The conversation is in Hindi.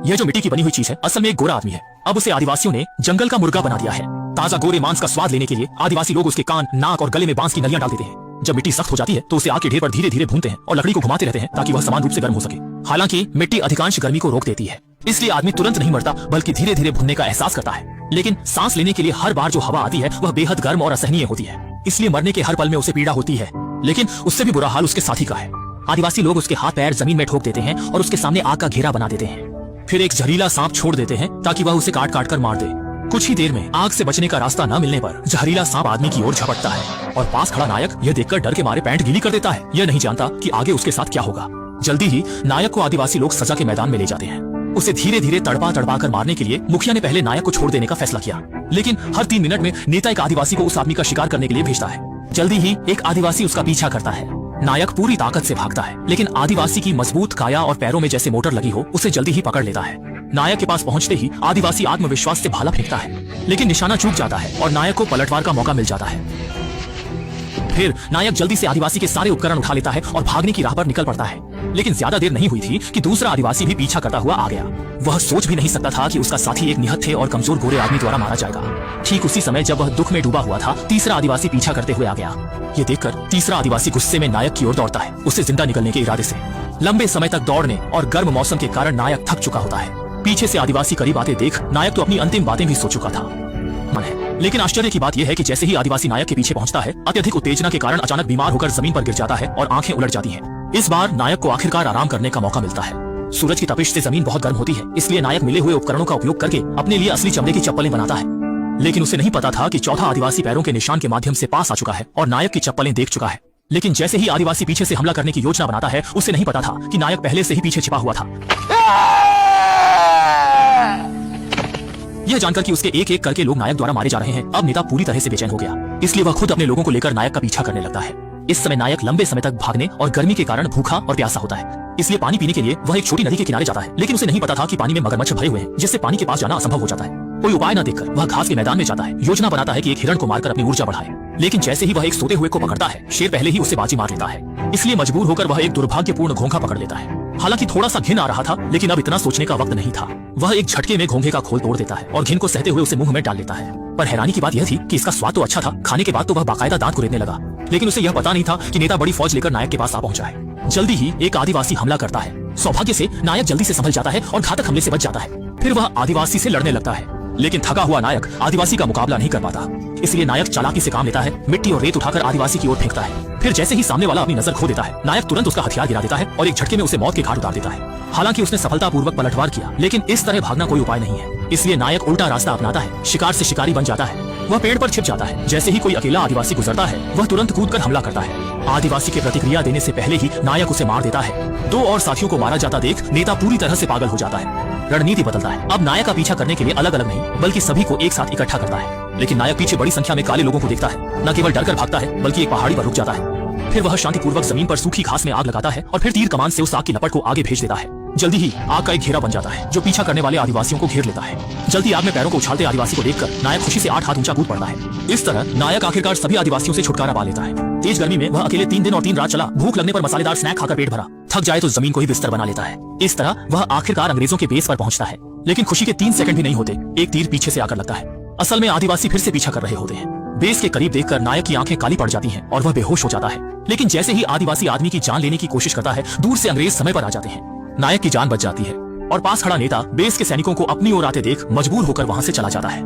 यह जो मिट्टी की बनी हुई चीज है असल में एक गोरा आदमी है। अब उसे आदिवासियों ने जंगल का मुर्गा बना दिया है। ताजा गोरे मांस का स्वाद लेने के लिए आदिवासी लोग उसके कान, नाक और गले में बांस की नलियां डाल देते हैं। जब मिट्टी सख्त हो जाती है तो उसे आग के ढेर पर धीरे धीरे भूनते हैं और लकड़ी को घुमाते रहते हैं ताकि वह समान रूप से गर्म हो सके। हालांकि मिट्टी अधिकांश गर्मी को रोक देती है, इसलिए आदमी तुरंत नहीं मरता बल्कि धीरे धीरे भुनने का एहसास करता है। लेकिन सांस लेने के लिए हर बार जो हवा आती है वह बेहद गर्म और असहनीय होती है, इसलिए मरने के हर पल में उसे पीड़ा होती है। लेकिन उससे भी बुरा हाल उसके साथी का है। आदिवासी लोग उसके हाथ पैर जमीन में ठोक देते हैं और उसके सामने आग का घेरा बना देते हैं। फिर एक जहरीला सांप छोड़ देते हैं ताकि वह उसे काट काट कर मार दे। कुछ ही देर में आग से बचने का रास्ता न मिलने पर जहरीला सांप आदमी की ओर झपटता है और पास खड़ा नायक यह देखकर डर के मारे पैंट गीली कर देता है। यह नहीं जानता कि आगे उसके साथ क्या होगा। जल्दी ही नायक को आदिवासी लोग सजा के मैदान में ले जाते हैं। उसे धीरे धीरे तड़पा तड़पा कर मारने के लिए मुखिया ने पहले नायक को छोड़ देने का फैसला किया, लेकिन हर 3 मिनट में नेता एक आदिवासी को उस आदमी का शिकार करने के लिए भेजता है। जल्दी ही एक आदिवासी उसका पीछा करता है। नायक पूरी ताकत से भागता है, लेकिन आदिवासी की मजबूत काया और पैरों में जैसे मोटर लगी हो उसे जल्दी ही पकड़ लेता है। नायक के पास पहुंचते ही आदिवासी आत्मविश्वास से भाला फेंकता है, लेकिन निशाना चूक जाता है और नायक को पलटवार का मौका मिल जाता है। फिर नायक जल्दी से आदिवासी के सारे उपकरण उठा लेता है और भागने की राह पर निकल पड़ता है। लेकिन ज्यादा देर नहीं हुई थी कि दूसरा आदिवासी भी पीछा करता हुआ आ गया। वह सोच भी नहीं सकता था कि उसका साथी एक निहत्थे और कमजोर गोरे आदमी द्वारा मारा जाएगा। ठीक उसी समय जब वह दुख में डूबा हुआ था, तीसरा आदिवासी पीछा करते हुए आ गया। ये देखकर तीसरा आदिवासी गुस्से में नायक की ओर दौड़ता है, उससे जिंदा निकलने के इरादे से। लंबे समय तक दौड़ने और गर्म मौसम के कारण नायक थक चुका होता है। पीछे से आदिवासी करीब आते देख नायक तो अपनी अंतिम बातें भी सोच चुका था। लेकिन आश्चर्य की बात यह है कि जैसे ही आदिवासी नायक के पीछे पहुंचता है, अत्यधिक उत्तेजना के कारण अचानक बीमार होकर जमीन पर गिर जाता है और आंखें उलट जाती हैं। इस बार नायक को आखिरकार आराम करने का मौका मिलता है। सूरज की तपिश से जमीन बहुत गर्म होती है, इसलिए नायक मिले हुए उपकरणों का उपयोग करके अपने लिए असली चमड़े की चप्पलें बनाता है। लेकिन उसे नहीं पता था कि चौथा आदिवासी पैरों के निशान के माध्यम से पास आ चुका है और नायक की चप्पलें देख चुका है। लेकिन जैसे ही आदिवासी पीछे से हमला करने की योजना बनाता है, उसे नहीं पता था कि नायक पहले से ही पीछे छिपा हुआ था। यह जानकर कि उसके एक एक करके लोग नायक द्वारा मारे जा रहे हैं, अब नेता पूरी तरह से बेचैन हो गया, इसलिए वह खुद अपने लोगों को लेकर नायक का पीछा करने लगता है। इस समय नायक लंबे समय तक भागने और गर्मी के कारण भूखा और प्यासा होता है, इसलिए पानी पीने के लिए वह एक छोटी नदी के किनारे जाता है। लेकिन उसे नहीं पता था कि पानी में मगरमच्छ भरे हुए हैं, जिससे पानी के पास जाना असंभव हो जाता है। कोई उपाय न देखकर वह घास के मैदान में जाता है। योजना बनाता है कि एक हिरण को मारकर अपनी ऊर्जा बढ़ाए, लेकिन जैसे ही वह एक सोते हुए को पकड़ता है, शेर पहले ही उसे बाजी मार लेता है। इसलिए मजबूर होकर वह एक दुर्भाग्यपूर्ण घोंघा पकड़ लेता है। हालांकि थोड़ा सा घिन आ रहा था, लेकिन अब इतना सोचने का वक्त नहीं था। वह एक झटके में घोंघे का खोल तोड़ देता है और घिन को सहते हुए उसे मुंह में डाल लेता है। पर हैरानी की बात यह थी कि इसका स्वाद तो अच्छा था, खाने के बाद तो वह बाकायदा दांत कुरेदने लगा। लेकिन उसे यह पता नहीं था कि नेता बड़ी फौज लेकर नायक के पास आ पहुंचा है। जल्दी ही एक आदिवासी हमला करता है। सौभाग्य से नायक जल्दी से संभल जाता है और घातक हमले से बच जाता है। फिर वह आदिवासी से लड़ने लगता है, लेकिन थका हुआ नायक आदिवासी का मुकाबला नहीं कर पाता। इसलिए नायक चालाकी से काम लेता है, मिट्टी और रेत उठाकर आदिवासी की ओर फेंकता है। फिर जैसे ही सामने वाला अपनी नजर खो देता है, नायक तुरंत उसका हथियार गिरा देता है और एक झटके में उसे मौत के घाट उतार देता है। हालांकि उसने सफलतापूर्वक पलटवार किया, लेकिन इस तरह भागना कोई उपाय नहीं है। इसलिए नायक उल्टा रास्ता अपनाता है, शिकार से शिकारी बन जाता है। वह पेड़ पर छिप जाता है। जैसे ही कोई अकेला आदिवासी गुजरता है, वह तुरंत कूदकर हमला करता है। आदिवासी के प्रतिक्रिया देने से पहले ही नायक उसे मार देता है। 2 और साथियों को मारा जाता देख नेता पूरी तरह से पागल हो जाता है। रणनीति बदलता है। अब नायक का पीछा करने के लिए अलग अलग नहीं बल्कि सभी को एक साथ इकट्ठा करता है। लेकिन नायक पीछे बड़ी संख्या में काले लोगों को देखता है। न केवल डरकर भागता है बल्कि एक पहाड़ी पर रुक जाता है। फिर वह शांतिपूर्वक जमीन पर सूखी घास में आग लगाता है और फिर तीर कमान से उस आग की लपट को आगे भेज देता है। जल्दी ही आग का एक घेरा बन जाता है जो पीछा करने वाले आदिवासियों को घेर लेता है। जल्दी आग में पैरों को उछालते आदिवासी को देखकर नायक खुशी से 8 हाथ ऊंचा कूद पड़ता है। इस तरह नायक आखिरकार सभी आदिवासियों से छुटकारा पा लेता है। तेज गर्मी में वह अकेले 3 दिन और 3 रात चला। भूख लगने पर मसालेदार स्नैक खाकर पेट भरा। थक जाए तो जमीन को ही बिस्तर बना लेता है। इस तरह वह आखिरकार अंग्रेजों के बेस पर पहुंचता है। लेकिन खुशी के 3 सेकंड भी नहीं होते, एक तीर पीछे से आकर लगता है। असल में आदिवासी फिर से पीछा कर रहे होते हैं। बेस के करीब देखकर नायक की आंखें काली पड़ जाती हैं और वह बेहोश हो जाता है। लेकिन जैसे ही आदिवासी आदमी की जान लेने की कोशिश करता है, दूर से अंग्रेज समय पर आ जाते हैं। नायक की जान बच जाती है और पास खड़ा नेता बेस के सैनिकों को अपनी ओर आते देख मजबूर होकर वहां से चला जाता है।